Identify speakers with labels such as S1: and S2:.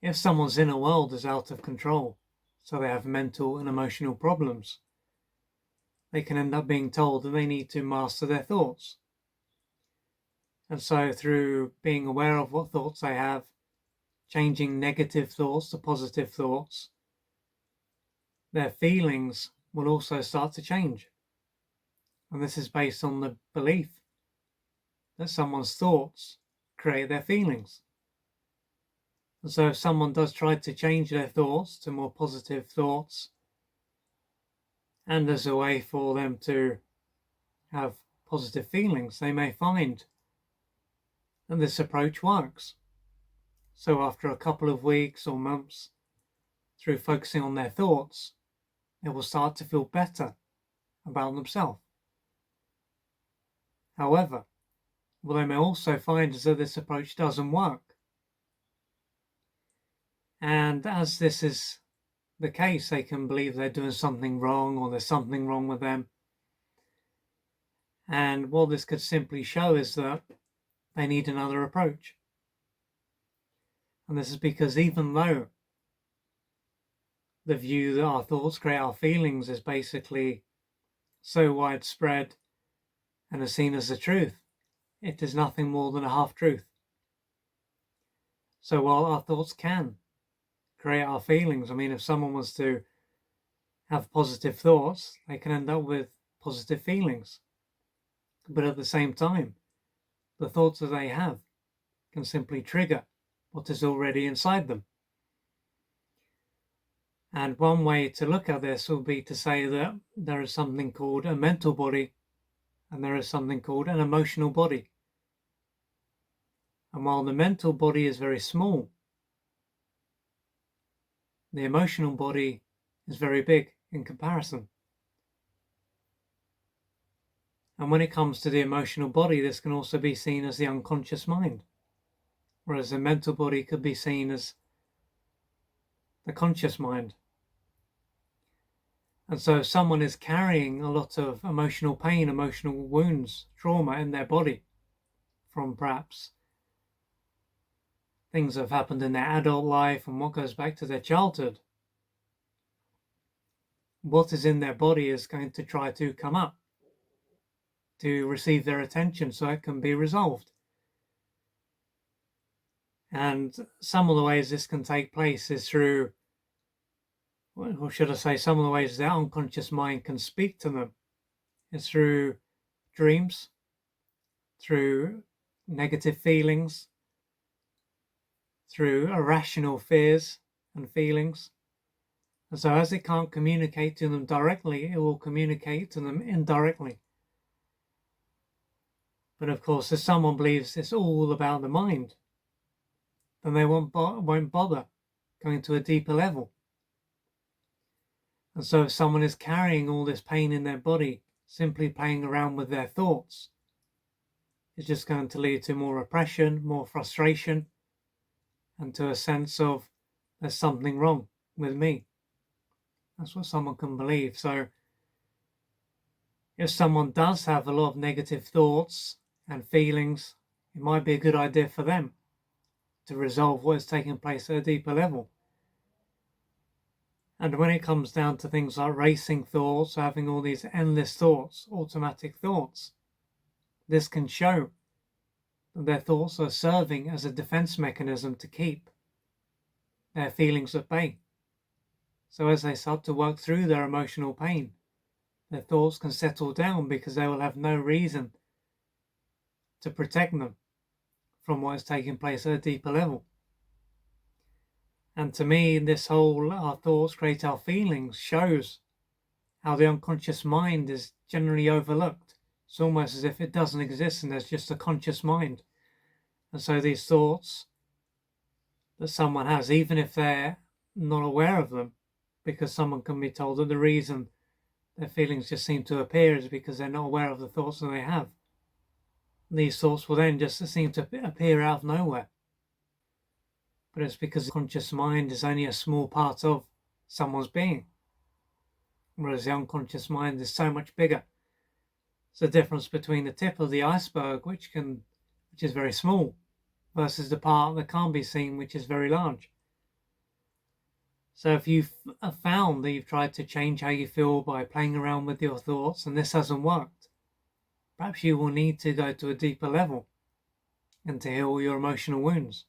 S1: If someone's inner world is out of control, so they have mental and emotional problems, they can end up being told that they need to master their thoughts. And so through being aware of what thoughts they have, changing negative thoughts to positive thoughts, their feelings will also start to change. And this is based on the belief that someone's thoughts create their feelings. And so if someone does try to change their thoughts to more positive thoughts, and as a way for them to have positive feelings, they may find that this approach works. So after a couple of weeks or months, through focusing on their thoughts, they will start to feel better about themselves. However, what they may also find is that this approach doesn't work. And as this is the case, they can believe they're doing something wrong or there's something wrong with them. And what this could simply show is that they need another approach. And this is because even though the view that our thoughts create our feelings is basically so widespread and is seen as the truth, it is nothing more than a half-truth. So while our thoughts can create our feelings, if someone was to have positive thoughts, they can end up with positive feelings. But at the same time, the thoughts that they have can simply trigger what is already inside them. And one way to look at this will be to say that there is something called a mental body and there is something called an emotional body. And while the mental body is very small, the emotional body is very big in comparison. And when it comes to the emotional body, this can also be seen as the unconscious mind, whereas the mental body could be seen as the conscious mind. And so if someone is carrying a lot of emotional pain, emotional wounds, trauma in their body from perhaps things that have happened in their adult life and what goes back to their childhood, what is in their body is going to try to come up to receive their attention so it can be resolved. And some of the ways this can take place is through, or should I say, some of the ways their unconscious mind can speak to them is through dreams, through negative feelings, through irrational fears and feelings. And so as it can't communicate to them directly, it will communicate to them indirectly. But of course, if someone believes it's all about the mind, then they won't bother going to a deeper level. And so if someone is carrying all this pain in their body, simply playing around with their thoughts, it's just going to lead to more oppression, more frustration, and to a sense of there's something wrong with me. That's what someone can believe. So if someone does have a lot of negative thoughts and feelings, it might be a good idea for them to resolve what is taking place at a deeper level. And when it comes down to things like racing thoughts, having all these endless thoughts, automatic thoughts, this can show that their thoughts are serving as a defense mechanism to keep their feelings at bay. So as they start to work through their emotional pain, their thoughts can settle down because they will have no reason to protect them from what is taking place at a deeper level. And to me, this whole our thoughts create our feelings shows how the unconscious mind is generally overlooked. It's almost as if it doesn't exist and there's just a conscious mind. And so these thoughts that someone has, even if they're not aware of them, because someone can be told that the reason their feelings just seem to appear is because they're not aware of the thoughts that they have. These thoughts will then just seem to appear out of nowhere. But it's because the conscious mind is only a small part of someone's being, whereas the unconscious mind is so much bigger. It's the difference between the tip of the iceberg, which is very small, versus the part that can't be seen, which is very large. So if you've found that you've tried to change how you feel by playing around with your thoughts and this hasn't worked, perhaps you will need to go to a deeper level and to heal your emotional wounds.